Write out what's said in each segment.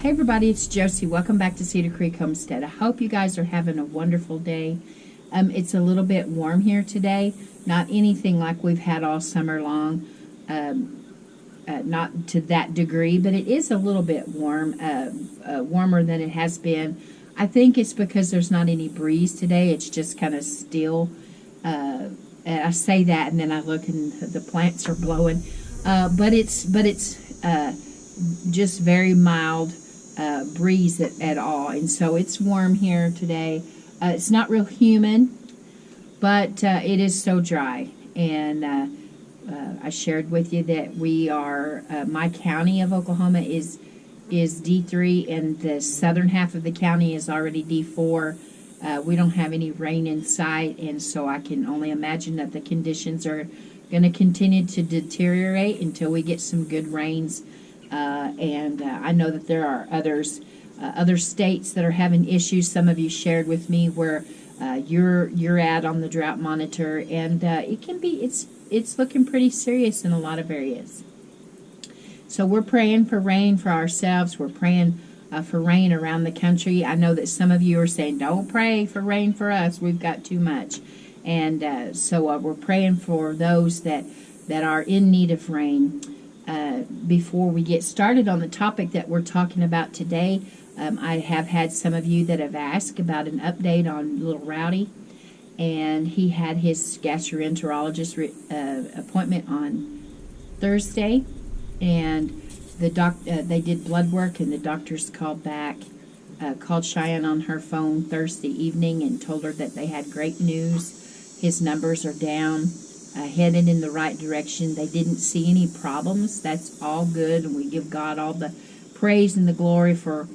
Hey everybody, it's Josie. Welcome back to Cedar Creek Homestead. I hope you guys are having a wonderful day. It's a little bit warm here today. Not anything like we've had all summer long. Not to that degree, but it is a little bit warm, warmer than it has been. I think it's because there's not any breeze today. It's just kind of still. And I say that, and then I look and the plants are blowing. But it's just very mild breeze at all, and so it's warm here today. It's not real humid, but it is so dry. And I shared with you that we are my county of Oklahoma is D3, and the southern half of the county is already D4. We don't have any rain in sight, and so I can only imagine that the conditions are going to continue to deteriorate until we get some good rains. And I know that there are other states that are having issues. Some of you shared with me where you're at on the drought monitor, and it's looking pretty serious in a lot of areas. So we're praying for rain for ourselves. We're praying for rain around the country. I know that some of you are saying, "Don't pray for rain for us. We've got too much." And so we're praying for those that are in need of rain. Before we get started on the topic that we're talking about today, I have had some of you that have asked about an update on little Rowdy, and he had his gastroenterologist appointment on Thursday, and they did blood work, and the doctors called Cheyenne on her phone Thursday evening and told her that they had great news. His numbers are down. Headed in the right direction. They didn't see any problems. That's all good, and we give God all the praise and the glory for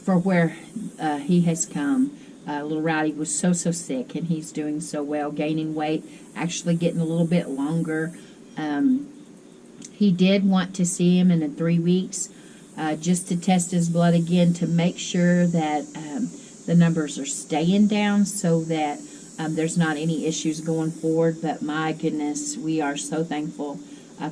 where he has come. Little Rowdy was so sick, and he's doing so well, gaining weight, actually getting a little bit longer. He did want to see him in 3 weeks, just to test his blood again to make sure that the numbers are staying down, so that there's not any issues going forward. But my goodness, we are so thankful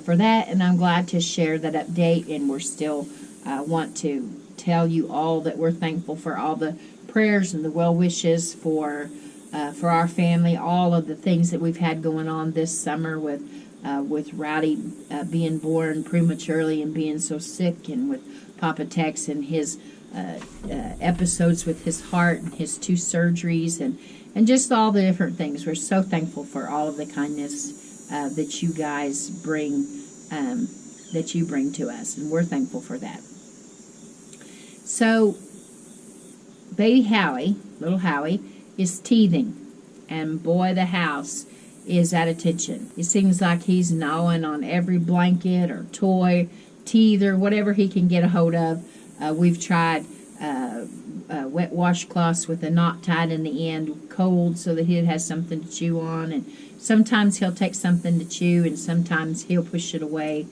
for that, and I'm glad to share that update. And we're still want to tell you all that we're thankful for all the prayers and the well wishes for our family, all of the things that we've had going on this summer with Rowdy being born prematurely and being so sick, and with Papa Tex and his episodes with his heart and his 2 surgeries, and just all the different things. We're so thankful for all of the kindness that you guys bring to us, and we're thankful for that. So, baby Howie, little Howie, is teething, and boy, the house is at attention. It seems like he's gnawing on every blanket or toy, teether, whatever he can get a hold of. We've tried wet washcloths with a knot tied in the end, cold, so that he has something to chew on. And sometimes he'll take something to chew, and sometimes he'll push it away,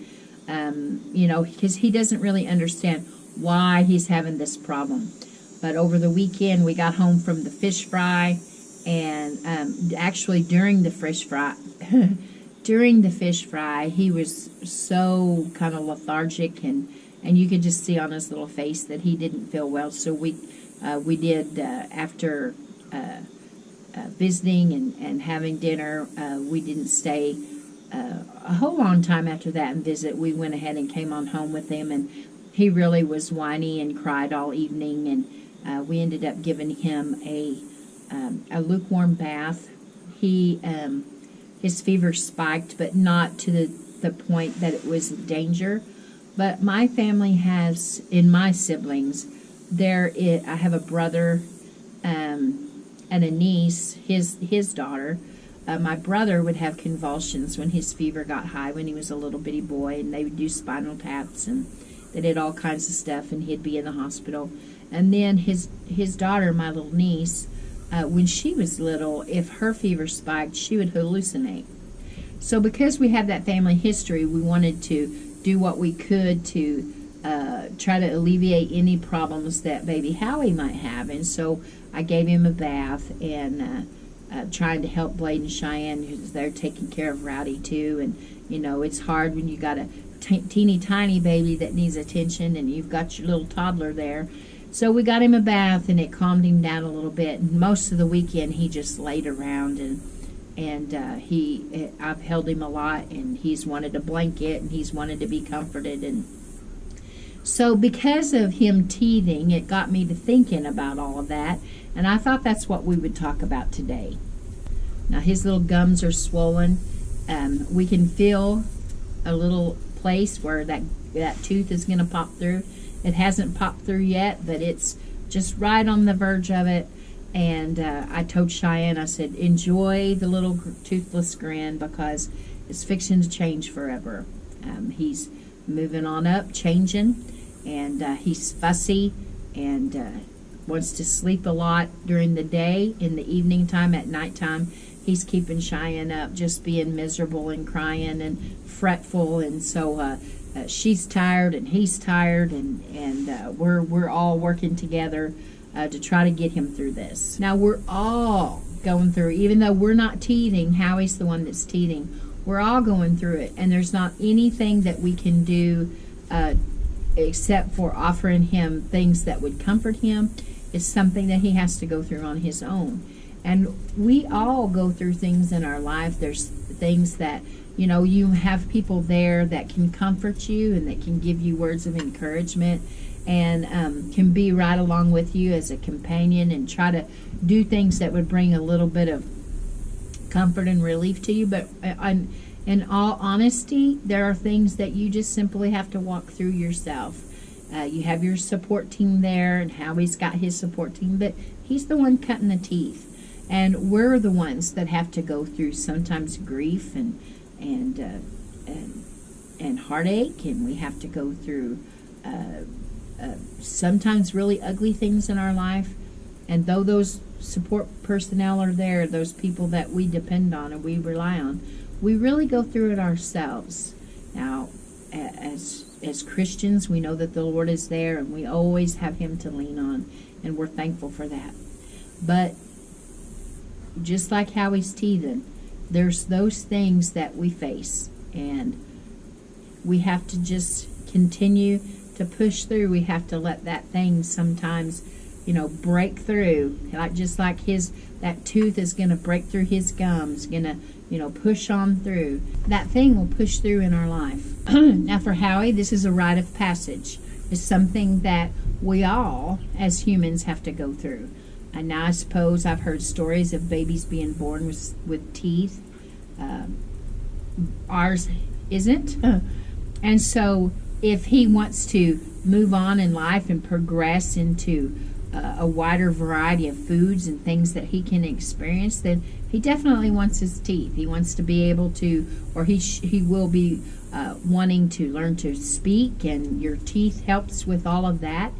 because he doesn't really understand why he's having this problem. But over the weekend, we got home from the fish fry, and actually during the fish fry, he was so kind of lethargic, and you could just see on his little face that he didn't feel well. So we did, after visiting and having dinner, we didn't stay a whole long time after that and visit. We went ahead and came on home with him, and he really was whiny and cried all evening, and we ended up giving him a lukewarm bath. His fever spiked, but not to the point that it was danger. But my family has, in my siblings, I have a brother and a niece, his daughter. My brother would have convulsions when his fever got high when he was a little bitty boy, and they would do spinal taps, and they did all kinds of stuff, and he'd be in the hospital. And then his daughter, my little niece, when she was little, if her fever spiked, she would hallucinate. So because we have that family history, we wanted to do what we could to try to alleviate any problems that baby Howie might have. And so I gave him a bath, and trying to help Blade and Cheyenne, because they're taking care of Rowdy too. And it's hard when you got to teeny tiny baby that needs attention, and you've got your little toddler there. So we got him a bath, and it calmed him down a little bit. And most of the weekend, he just laid around, and I've held him a lot, and he's wanted a blanket, and he's wanted to be comforted. And so because of him teething, it got me to thinking about all of that, and I thought that's what we would talk about today. Now his little gums are swollen. We can feel a little place where that tooth is going to pop through. It hasn't popped through yet, but it's just right on the verge of it. And I told Cheyenne, I said, enjoy the little toothless grin, because it's fixing to change forever. He's moving on up, changing, and he's fussy and wants to sleep a lot during the day. In the evening time, at nighttime, he's keeping Cheyenne up, just being miserable and crying and fretful. And so she's tired and he's tired, and we're all working together to try to get him through this. Now we're all going through, even though we're not teething, Howie's the one that's teething. We're all going through it, and there's not anything that we can do except for offering him things that would comfort him. It's something that he has to go through on his own. And we all go through things in our life. There's things that, you have people there that can comfort you and that can give you words of encouragement, and can be right along with you as a companion and try to do things that would bring a little bit of comfort and relief to you. But in all honesty, there are things that you just simply have to walk through yourself. You have your support team there, and Howie's got his support team, but he's the one cutting the teeth. And we're the ones that have to go through sometimes grief and heartache, and we have to go through sometimes really ugly things in our life. And though those support personnel are there, those people that we depend on and we rely on, we really go through it ourselves. Now, as Christians, we know that the Lord is there, and we always have Him to lean on, and we're thankful for that. But just like Howie's teething, there's those things that we face, and we have to just continue to push through. We have to let that thing sometimes, break through. Just like that tooth is going to break through his gums, going to, push on through. That thing will push through in our life. Now for Howie, this is a rite of passage. It's something that we all, as humans, have to go through. And now I suppose I've heard stories of babies being born with teeth. Ours isn't. And so if he wants to move on in life and progress into a wider variety of foods and things that he can experience, then he definitely wants his teeth. He wants to be able to, or he will be wanting to learn to speak, and your teeth helps with all of that.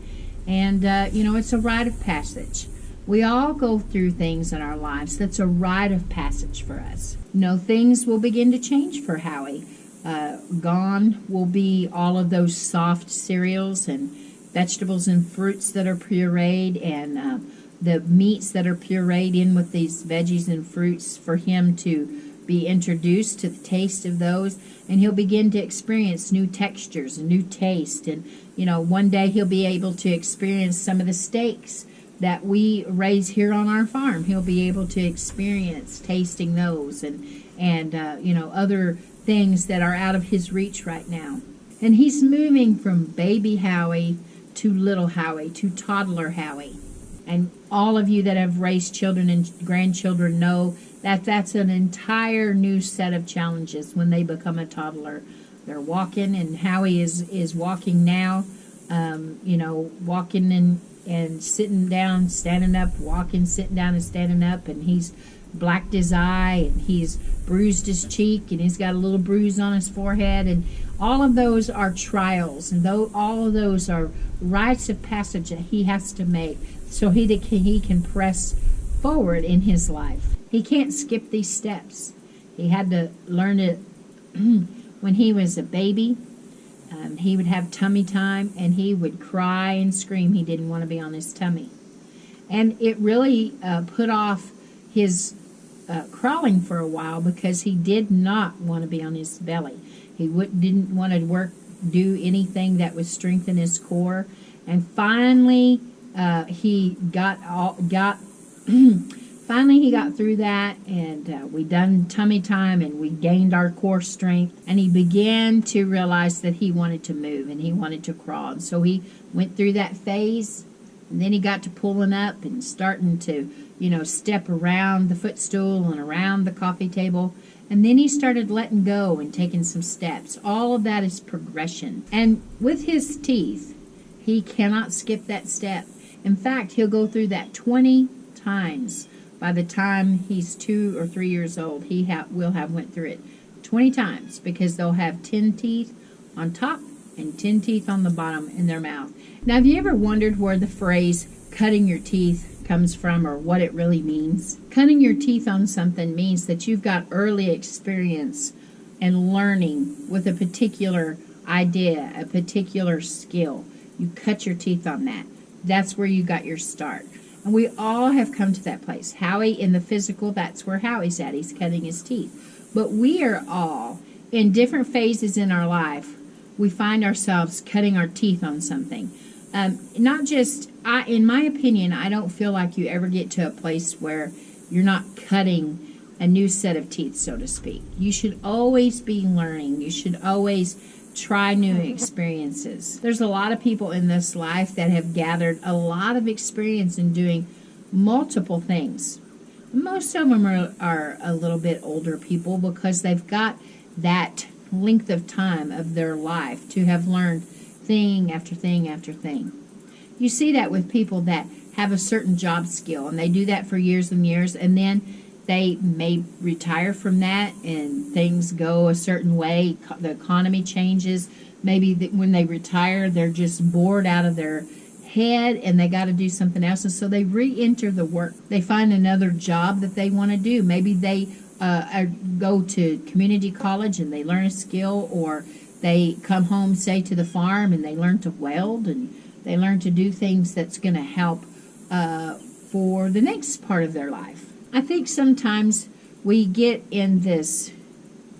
And, it's a rite of passage. We all go through things in our lives that's a rite of passage for us. Things will begin to change for Howie. Gone will be all of those soft cereals and vegetables and fruits that are pureed, and the meats that are pureed in with these veggies and fruits, for him to be introduced to the taste of those, and he'll begin to experience new textures and new taste. And one day he'll be able to experience some of the steaks that we raise here on our farm. He'll be able to experience tasting those, and other things that are out of his reach right now. And he's moving from baby Howie to little Howie to toddler Howie. And all of you that have raised children and grandchildren know that that's an entire new set of challenges when they become a toddler. They're walking, and Howie is walking now, walking and sitting down, standing up, walking, sitting down and standing up, and he's blacked his eye, and he's bruised his cheek, and he's got a little bruise on his forehead, and all of those are trials, and all of those are rites of passage that he has to make so he can press forward in his life. He can't skip these steps. He had to learn it when he was a baby. He would have tummy time, and he would cry and scream he didn't want to be on his tummy. And it really put off his crawling for a while, because he did not want to be on his belly. He didn't want to do anything that would strengthen his core. And finally, he got finally he got through that, and we done tummy time, and we gained our core strength. And he began to realize that he wanted to move and he wanted to crawl. And so he went through that phase, and then he got to pulling up and starting to, step around the footstool and around the coffee table. And then he started letting go and taking some steps. All of that is progression. And with his teeth, he cannot skip that step. In fact, he'll go through that 20 times. By the time he's 2 or 3 years old, he will have went through it 20 times, because they'll have 10 teeth on top and 10 teeth on the bottom in their mouth. Now, have you ever wondered where the phrase cutting your teeth comes from, or what it really means? Cutting your teeth on something means that you've got early experience and learning with a particular idea, a particular skill. You cut your teeth on that. That's where you got your start. And we all have come to that place. Howie, in the physical, that's where Howie's at. He's cutting his teeth. But we are all in different phases in our life. We find ourselves cutting our teeth on something. Not just, in my opinion, I don't feel like you ever get to a place where you're not cutting a new set of teeth, so to speak. You should always be learning. You should always try new experiences. There's a lot of people in this life that have gathered a lot of experience in doing multiple things. Most of them are a little bit older people, because they've got that length of time of their life to have learned thing after thing after thing. You see that with people that have a certain job skill, and they do that for years and years, and then they may retire from that and things go a certain way. The economy changes. Maybe when they retire, they're just bored out of their head and they got to do something else. And so they re-enter the work. They find another job that they want to do. Maybe they go to community college and they learn a skill, or they come home, say, to the farm, and they learn to weld, and they learn to do things that's going to help for the next part of their life. I think sometimes we get in this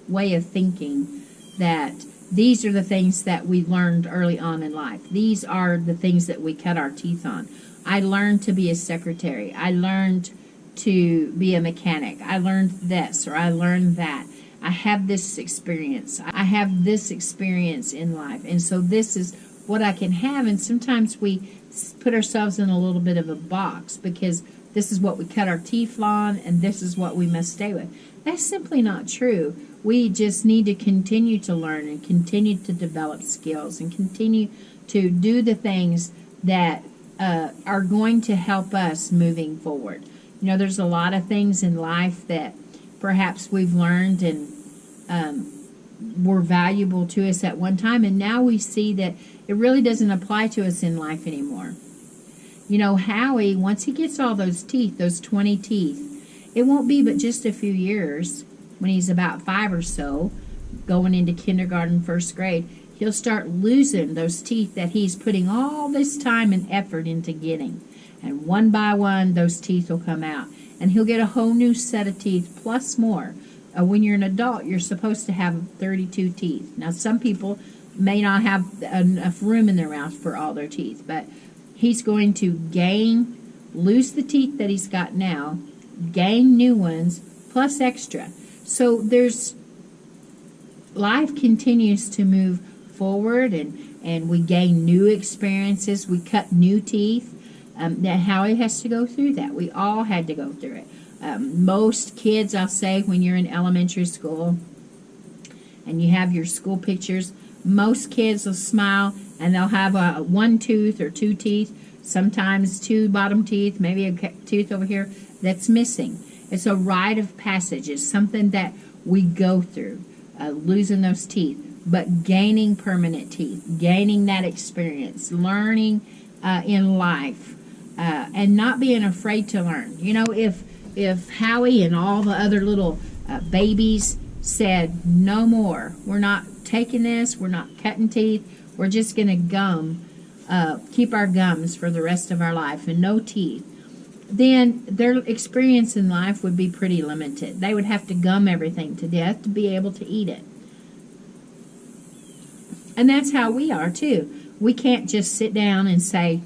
way of thinking that these are the things that we learned early on in life. These are the things that we cut our teeth on. I learned to be a secretary. I learned to be a mechanic. I learned this, or I learned that. I have this experience. I have this experience in life. And so this is what I can have. And sometimes we put ourselves in a little bit of a box, because this is what we cut our teeth on, and this is what we must stay with. That's simply not true. We just need to continue to learn and continue to develop skills and continue to do the things that are going to help us moving forward. There's a lot of things in life that perhaps we've learned and were valuable to us at one time, and now we see that it really doesn't apply to us in life anymore. Howie, once he gets all those teeth, those 20 teeth, it won't be but just a few years, when he's about 5 or so, going into kindergarten, first grade, he'll start losing those teeth that he's putting all this time and effort into getting. And one by one, those teeth will come out. And he'll get a whole new set of teeth, plus more. When you're an adult, you're supposed to have 32 teeth. Now, some people may not have enough room in their mouth for all their teeth, but he's going to lose the teeth that he's got now, gain new ones, plus extra. So life continues to move forward, and we gain new experiences. We cut new teeth. That Howie has to go through that. We all had to go through it. Most kids, I'll say, when you're in elementary school and you have your school pictures, most kids will smile and they'll have one tooth or 2 teeth, sometimes 2 bottom teeth, maybe a tooth over here that's missing. It's a rite of passage. It's something that we go through, losing those teeth, but gaining permanent teeth, gaining that experience, learning in life, and not being afraid to learn. If Howie and all the other little babies said, no more, we're not taking this, we're not cutting teeth, we're just going to keep our gums for the rest of our life and no teeth, then their experience in life would be pretty limited. They would have to gum everything to death to be able to eat it. And that's how we are too. We can't just sit down and say,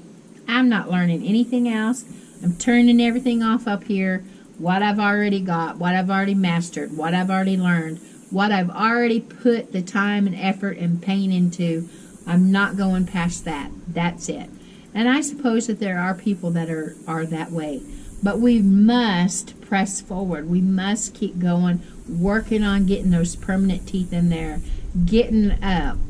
I'm not learning anything else. I'm turning everything off up here. What I've already got, what I've already mastered, what I've already learned, what I've already put the time and effort and pain into. I'm not going past that. That's it. And I suppose that there are people that are that way. But we must press forward. We must keep going, working on getting those permanent teeth in there, getting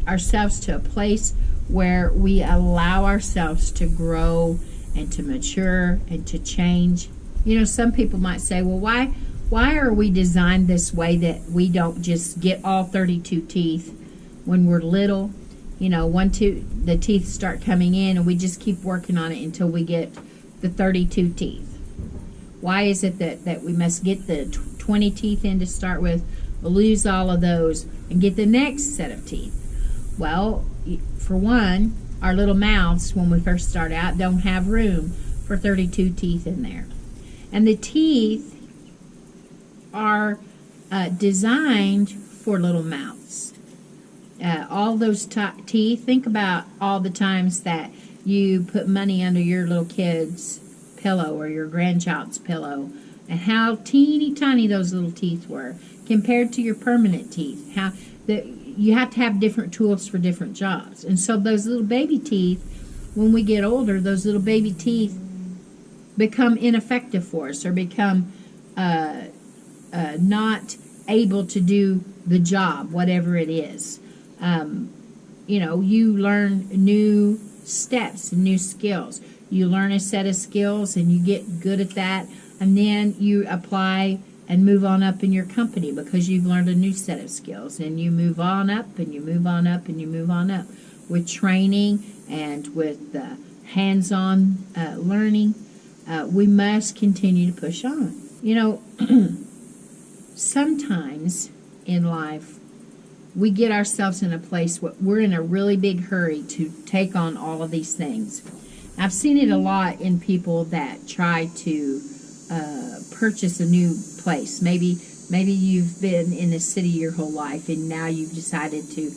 ourselves to a place where we allow ourselves to grow and to mature and to change. You know, some people might say, well, why are we designed this way that we don't just get all 32 teeth when we're little? You know, the teeth start coming in and we just keep working on it until we get the 32 teeth. Why is it that we must get the 20 teeth in to start with, lose all of those, and get the next set of teeth? Well, for one, our little mouths, when we first start out, don't have room for 32 teeth in there. And the teeth are designed for little mouths. All those teeth, think about all the times that you put money under your little kid's pillow or your grandchild's pillow, and how teeny tiny those little teeth were compared to your permanent teeth. How you have to have different tools for different jobs. And so those little baby teeth, when we get older, those little baby teeth become ineffective for us, or become not able to do the job, whatever it is. You know, you learn new steps and new skills. You learn a set of skills and you get good at that, and then you apply and move on up in your company because you've learned a new set of skills, and you move on up and you move on up and you move on up with training and with hands-on learning. We must continue to push on. You know, sometimes in life we get ourselves in a place where we're in a really big hurry to take on all of these things. I've seen it a lot in people that try to purchase a new place. Maybe you've been in the city your whole life, and now you've decided to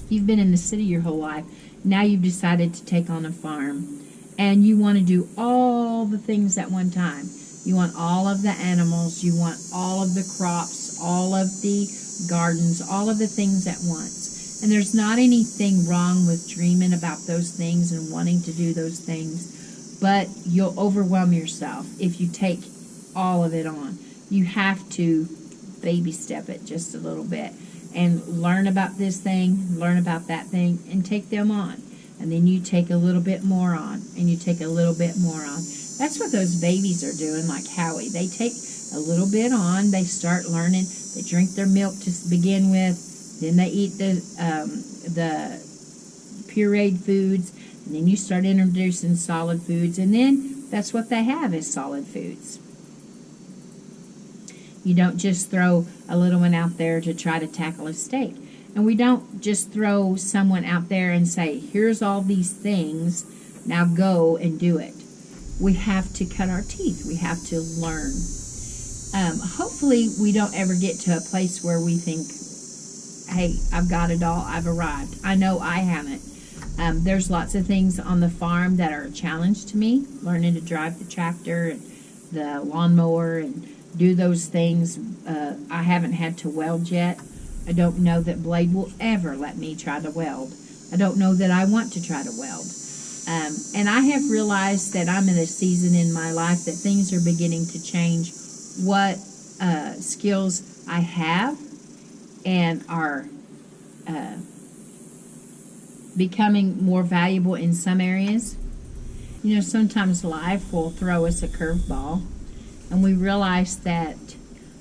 you've been in the city your whole life. Now you've decided to take on a farm, and you want to do all the things at one time. You want all of the animals, you want all of the crops, all of the gardens, all of the things at once. And there's not anything wrong with dreaming about those things and wanting to do those things, but you'll overwhelm yourself if you take all of it on. You have to baby step it just a little bit and learn about this thing, learn about that thing, and take them on. And then you take a little bit more on, and you take a little bit more on. That's what those babies are doing, like Howie. They take a little bit on, they start learning, they drink their milk to begin with, then they eat the pureed foods, and then you start introducing solid foods, and then that's what they have is solid foods. You don't just throw a little one out there to try to tackle a steak. And we don't just throw someone out there and say, here's all these things, now go and do it. We have to cut our teeth. We have to learn. Hopefully we don't ever get to a place where we think, hey, I've got it all, I've arrived. I know I haven't. There's lots of things on the farm that are a challenge to me. Learning to drive the tractor and the lawnmower and do those things. I haven't had to weld yet. I don't know that Blade will ever let me try to weld. I don't know that I want to try to weld. And I have realized that I'm in a season in my life that things are beginning to change what skills I have and are becoming more valuable in some areas. You know, sometimes life will throw us a curveball, and we realize that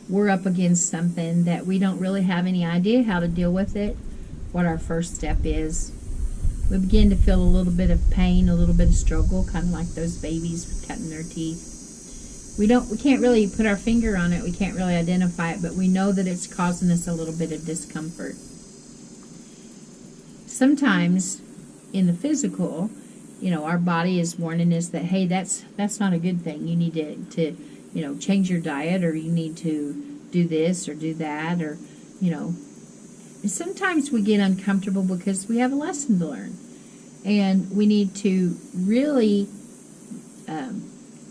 we're up against something that we don't really have any idea how to deal with it, what our first step is. We begin to feel a little bit of pain, a little bit of struggle, kind of like those babies cutting their teeth. We can't really put our finger on it, we can't really identify it, but we know that it's causing us a little bit of discomfort. Sometimes in the physical, you know, our body is warning us that, hey, that's not a good thing. You need to change your diet, or you need to do this or do that, or, and sometimes we get uncomfortable because we have a lesson to learn. And we need to really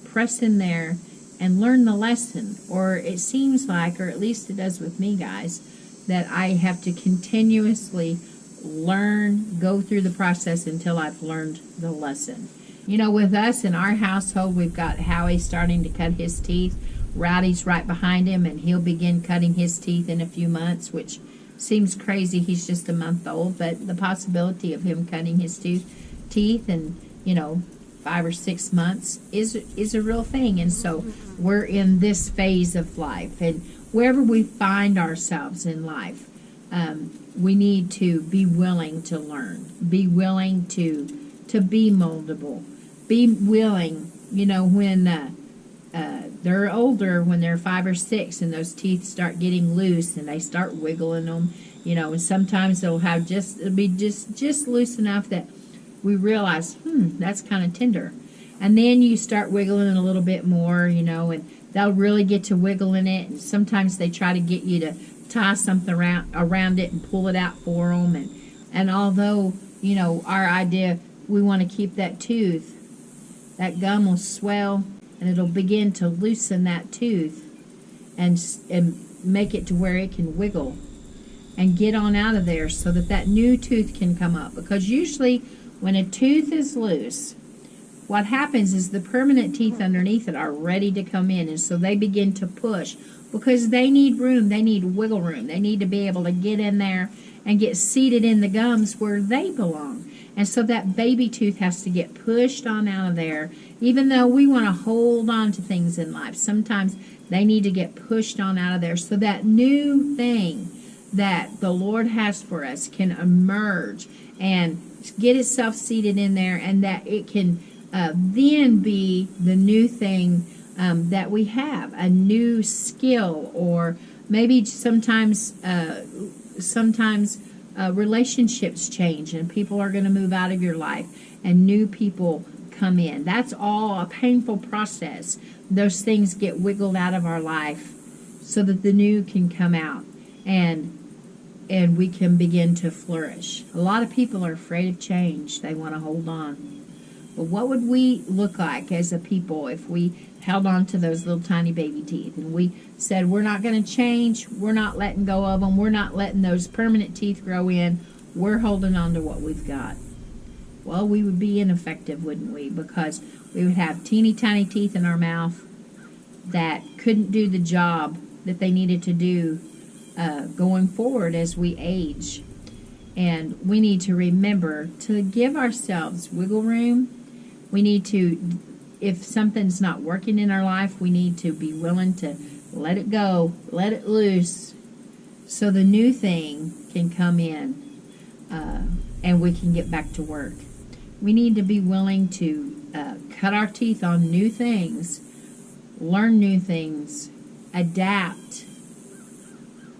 press in there and learn the lesson. Or it seems like, or at least it does with me, guys, that I have to continuously learn, go through the process until I've learned the lesson. With us in our household, we've got Howie starting to cut his teeth. Rowdy's right behind him, and he'll begin cutting his teeth in a few months, which seems crazy. He's just a month old, but the possibility of him cutting his teeth in 5 or 6 months is a real thing. And so we're in this phase of life, and wherever we find ourselves in life, we need to be willing to learn, be willing to be moldable, be willing, when they're older, when they're 5 or 6 and those teeth start getting loose and they start wiggling them, and sometimes it'll be just loose enough that we realize, that's kind of tender. And then you start wiggling it a little bit more, and they'll really get to wiggling it. And sometimes they try to get you to tie something around it and pull it out for them. And although, our idea, we want to keep that tooth, that gum will swell and it'll begin to loosen that tooth and make it to where it can wiggle and get on out of there so that new tooth can come up. Because usually when a tooth is loose, what happens is the permanent teeth underneath it are ready to come in, and so they begin to push because they need room, they need wiggle room, they need to be able to get in there and get seated in the gums where they belong. And so that baby tooth has to get pushed on out of there. Even though we want to hold on to things in life, sometimes they need to get pushed on out of there so that new thing that the Lord has for us can emerge and get itself seated in there, and that it can then be the new thing that we have, a new skill. Or maybe sometimes relationships change and people are going to move out of your life and new people come in. That's all a painful process. Those things get wiggled out of our life so that the new can come out and we can begin to flourish. A lot of people are afraid of change. They want to hold on. But what would we look like as a people if we held on to those little tiny baby teeth and we said, we're not going to change, we're not letting go of them, we're not letting those permanent teeth grow in, we're holding on to what we've got? Well, we would be ineffective, wouldn't we? Because we would have teeny tiny teeth in our mouth that couldn't do the job that they needed to do going forward as we age. And we need to remember to give ourselves wiggle room. We need to, if something's not working in our life, we need to be willing to let it go, let it loose, so the new thing can come in and we can get back to work. We need to be willing to cut our teeth on new things, learn new things, adapt.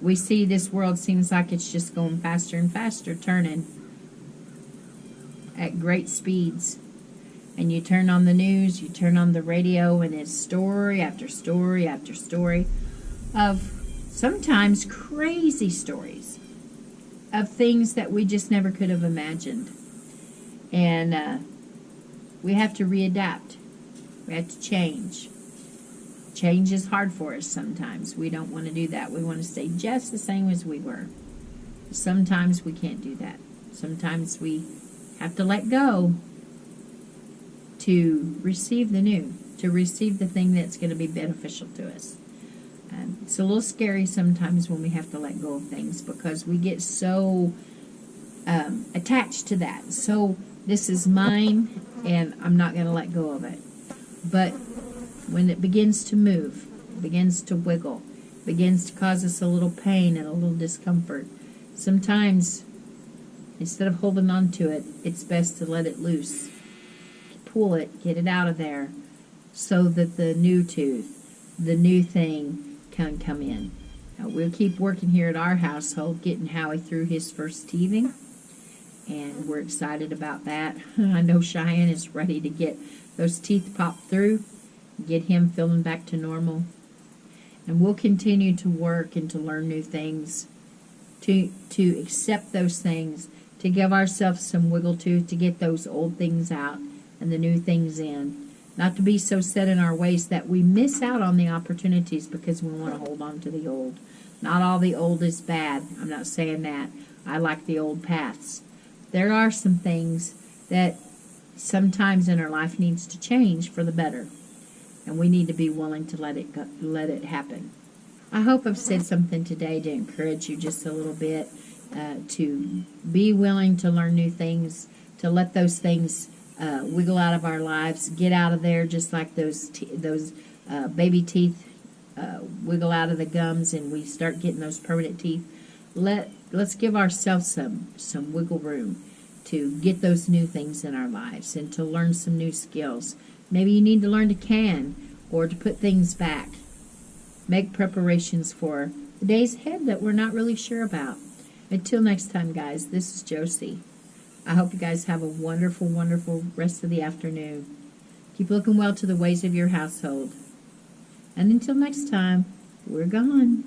We see this world seems like it's just going faster and faster, turning at great speeds. And you turn on the news, you turn on the radio, and it's story after story after story of sometimes crazy stories of things that we just never could have imagined. And we have to readapt. We have to change. Change is hard for us sometimes. We don't want to do that. We want to stay just the same as we were. Sometimes we can't do that. Sometimes we have to let go to receive the new, to receive the thing that's going to be beneficial to us. It's a little scary sometimes when we have to let go of things because we get so attached to that. So this is mine and I'm not going to let go of it. But when it begins to move, begins to wiggle, begins to cause us a little pain and a little discomfort, sometimes instead of holding on to it, it's best to let it loose. Pull it, get it out of there so that the new tooth, the new thing can come in. Now, we'll keep working here at our household, getting Howie through his first teething, and we're excited about that. I know Cheyenne is ready to get those teeth popped through, get him feeling back to normal. And we'll continue to work and to learn new things, to accept those things, to give ourselves some wiggle to get those old things out and the new things in. Not to be so set in our ways that we miss out on the opportunities because we want to hold on to the old. Not all the old is bad. I'm not saying that. I like the old paths. There are some things that sometimes in our life needs to change for the better. And we need to be willing to let it happen. I hope I've said something today to encourage you just a little bit, to be willing to learn new things, to let those things wiggle out of our lives, get out of there, just like those baby teeth wiggle out of the gums, and we start getting those permanent teeth. Let's give ourselves some wiggle room to get those new things in our lives and to learn some new skills. Maybe you need to learn to can or to put things back. Make preparations for the days ahead that we're not really sure about. Until next time, guys, this is Josie. I hope you guys have a wonderful, wonderful rest of the afternoon. Keep looking well to the ways of your household. And until next time, we're gone.